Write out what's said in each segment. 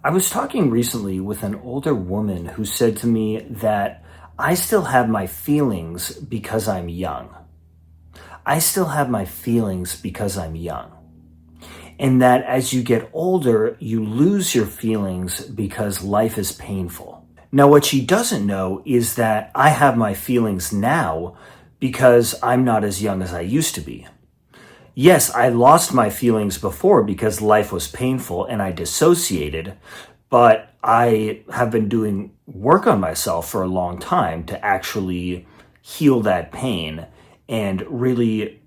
I was talking recently with an older woman who said to me that I still have my feelings because I'm young. I still have my feelings because I'm young. And that as you get older, you lose your feelings because life is painful. Now, what she doesn't know is that I have my feelings now because I'm not as young as I used to be. Yes, I lost my feelings before because life was painful and I dissociated, but I have been doing work on myself for a long time to actually heal that pain and really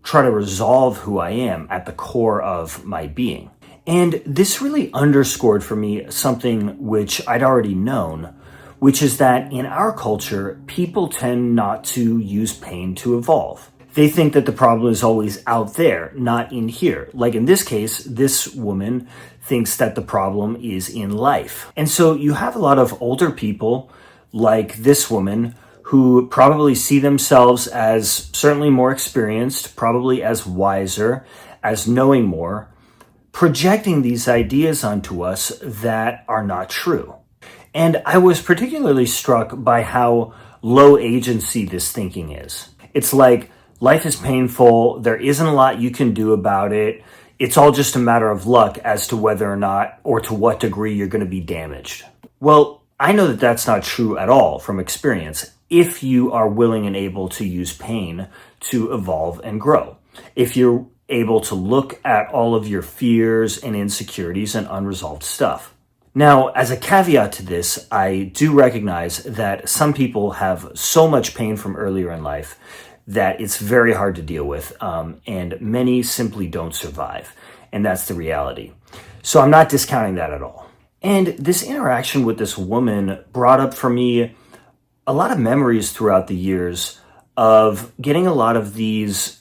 try to resolve who I am at the core of my being. And this really underscored for me something which I'd already known, which is that in our culture, people tend not to use pain to evolve. They think that the problem is always out there, not in here. Like in this case, this woman thinks that the problem is in life. And so you have a lot of older people like this woman who probably see themselves as certainly more experienced, probably as wiser, as knowing more, projecting these ideas onto us that are not true. And I was particularly struck by how low agency this thinking is. It's like, life is painful. There isn't a lot you can do about it. It's all just a matter of luck as to whether or not or to what degree you're going to be damaged. Well, I know that that's not true at all from experience if you are willing and able to use pain to evolve and grow. If you're able to look at all of your fears and insecurities and unresolved stuff. Now, as a caveat to this, I do recognize that some people have so much pain from earlier in life that it's very hard to deal with, and many simply don't survive. And that's the reality. So I'm not discounting that at all. And this interaction with this woman brought up for me a lot of memories throughout the years of getting a lot of these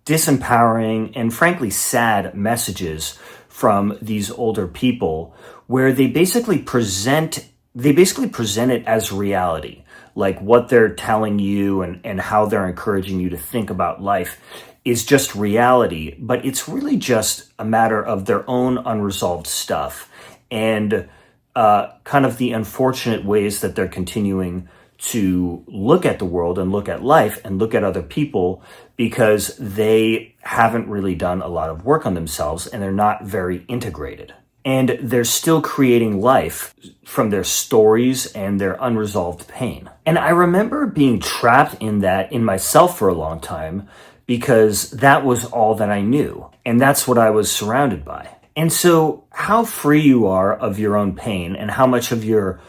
disempowering and frankly sad messages from these older people where they basically present it as reality. Like what they're telling you and how they're encouraging you to think about life is just reality, but it's really just a matter of their own unresolved stuff and kind of the unfortunate ways that they're continuing to look at the world and look at life and look at other people because they haven't really done a lot of work on themselves and they're not very integrated. And they're still creating life from their stories and their unresolved pain. And I remember being trapped in that in myself for a long time because that was all that I knew. And that's what I was surrounded by. And so how free you are of your own pain and how much of your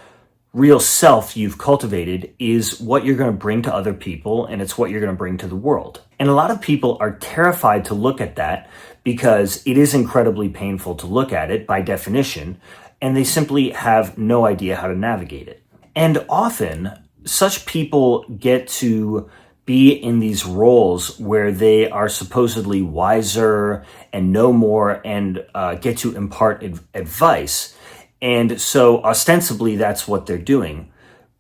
real self you've cultivated is what you're going to bring to other people, and it's what you're going to bring to the world. And a lot of people are terrified to look at that because it is incredibly painful to look at it by definition, and they simply have no idea how to navigate it. And often, such people get to be in these roles where they are supposedly wiser and know more and get to impart advice. And so ostensibly that's what they're doing.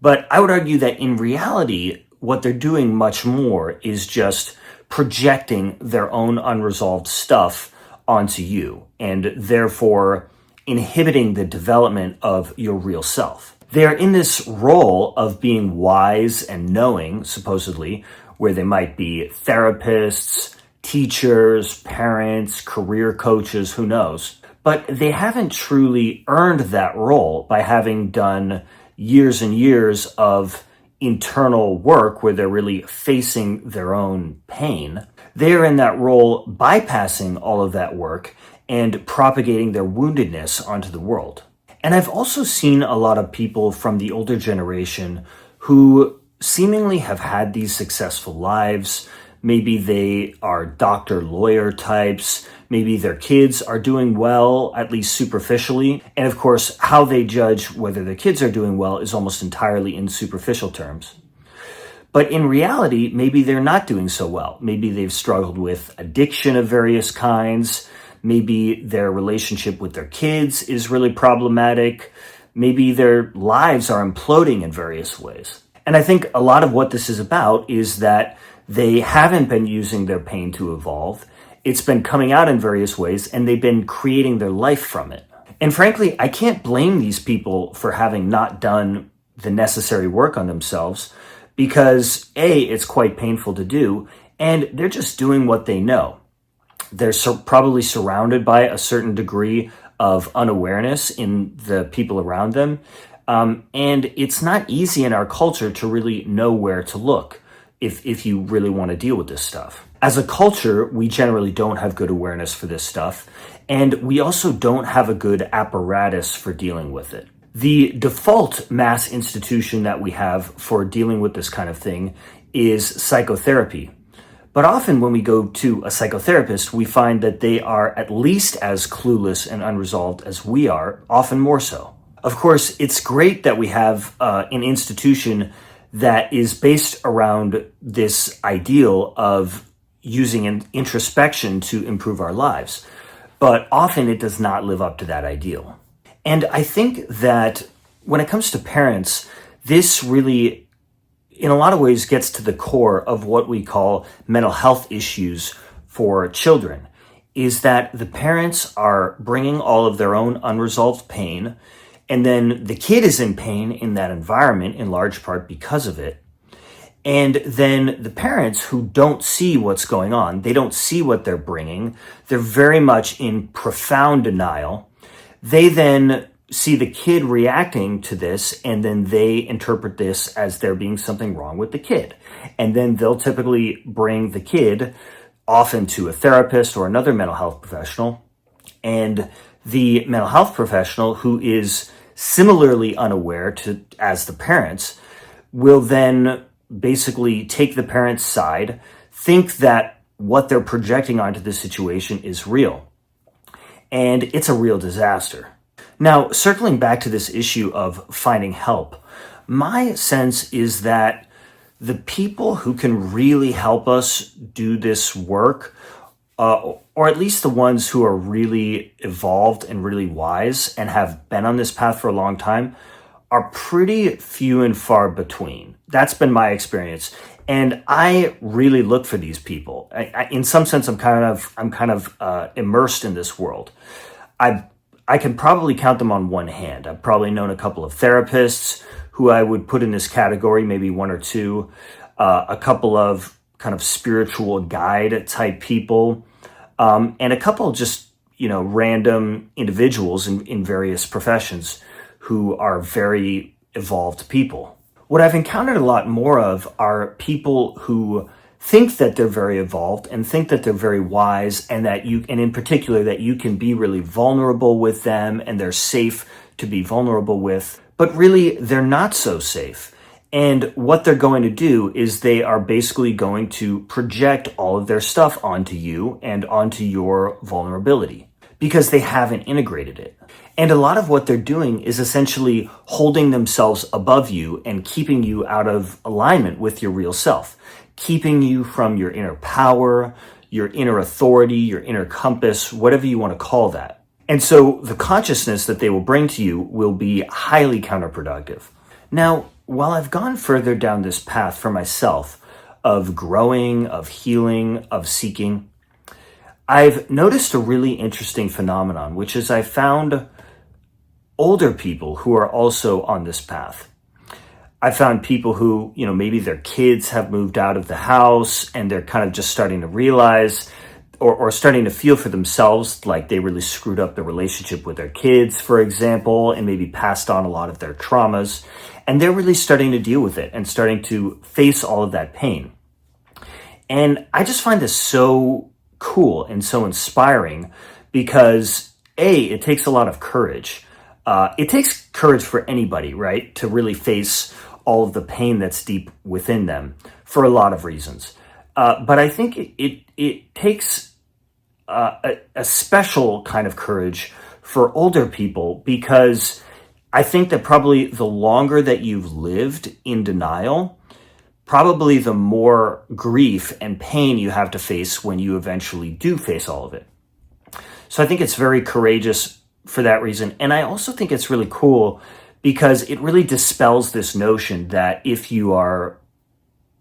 But I would argue that in reality, what they're doing much more is just projecting their own unresolved stuff onto you and therefore inhibiting the development of your real self. They're in this role of being wise and knowing, supposedly, where they might be therapists, teachers, parents, career coaches, who knows. But they haven't truly earned that role by having done years and years of internal work where they're really facing their own pain. They're in that role bypassing all of that work and propagating their woundedness onto the world. And I've also seen a lot of people from the older generation who seemingly have had these successful lives. Maybe they are doctor, lawyer types. Maybe their kids are doing well, at least superficially. And of course, how they judge whether their kids are doing well is almost entirely in superficial terms. But in reality, maybe they're not doing so well. Maybe they've struggled with addiction of various kinds. Maybe their relationship with their kids is really problematic. Maybe their lives are imploding in various ways. And I think a lot of what this is about is that they haven't been using their pain to evolve. It's been coming out in various ways, and they've been creating their life from it. And frankly, I can't blame these people for having not done the necessary work on themselves because A, it's quite painful to do, and they're just doing what they know. They're probably surrounded by a certain degree of unawareness in the people around them. And it's not easy in our culture to really know where to look if you really want to deal with this stuff. As a culture, we generally don't have good awareness for this stuff, and we also don't have a good apparatus for dealing with it. The default mass institution that we have for dealing with this kind of thing is psychotherapy. But often when we go to a psychotherapist, we find that they are at least as clueless and unresolved as we are, often more so. Of course, it's great that we have an institution that is based around this ideal of using an introspection to improve our lives. But often it does not live up to that ideal. And I think that when it comes to parents, this really, in a lot of ways, gets to the core of what we call mental health issues for children, is that the parents are bringing all of their own unresolved pain, and then the kid is in pain in that environment in large part because of it. And then the parents who don't see what's going on, they don't see what they're bringing, they're very much in profound denial. They then see the kid reacting to this, and then they interpret this as there being something wrong with the kid. And then they'll typically bring the kid often to a therapist or another mental health professional. And the mental health professional, who is similarly unaware as the parents, will then basically take the parent's side, think that what they're projecting onto the situation is real. And it's a real disaster. Now, circling back to this issue of finding help, my sense is that the people who can really help us do this work, or at least the ones who are really evolved and really wise and have been on this path for a long time, are pretty few and far between. That's been my experience. And I really look for these people. In some sense, I'm kind of immersed in this world. I can probably count them on one hand. I've probably known a couple of therapists who I would put in this category, maybe one or two, a couple of kind of spiritual guide type people, and a couple just, random individuals in various professions who are very evolved people. What I've encountered a lot more of are people who think that they're very evolved and think that they're very wise, and in particular that you can be really vulnerable with them and they're safe to be vulnerable with, but really they're not so safe. And what they're going to do is they are basically going to project all of their stuff onto you and onto your vulnerability because they haven't integrated it. And a lot of what they're doing is essentially holding themselves above you and keeping you out of alignment with your real self, keeping you from your inner power, your inner authority, your inner compass, whatever you want to call that. And so the consciousness that they will bring to you will be highly counterproductive. Now, while I've gone further down this path for myself of growing, of healing, of seeking, I've noticed a really interesting phenomenon, which is I found older people who are also on this path. I found people who, maybe their kids have moved out of the house and they're kind of just starting to realize or starting to feel for themselves like they really screwed up the relationship with their kids, for example, and maybe passed on a lot of their traumas. And they're really starting to deal with it and starting to face all of that pain. And I just find this so cool and so inspiring because A, it takes a lot of courage. It takes courage for anybody, right, to really face all of the pain that's deep within them for a lot of reasons. But I think it takes a special kind of courage for older people because I think that probably the longer that you've lived in denial, probably the more grief and pain you have to face when you eventually do face all of it. So I think it's very courageous for that reason. And I also think it's really cool because it really dispels this notion that if you are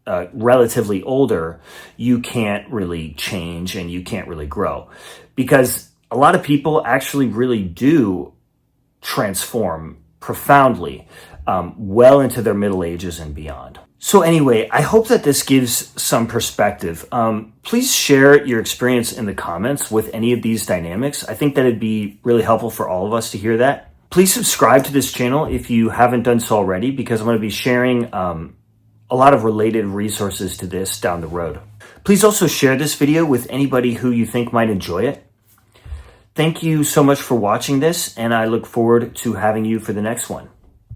relatively older, you can't really change and you can't really grow. Because a lot of people actually really do transform profoundly well into their middle ages and beyond. So anyway, I hope that this gives some perspective. Please share your experience in the comments with any of these dynamics. I think that it'd be really helpful for all of us to hear that. Please subscribe to this channel if you haven't done so already, because I'm going to be sharing a lot of related resources to this down the road. Please also share this video with anybody who you think might enjoy it. Thank you so much for watching this, and I look forward to having you for the next one.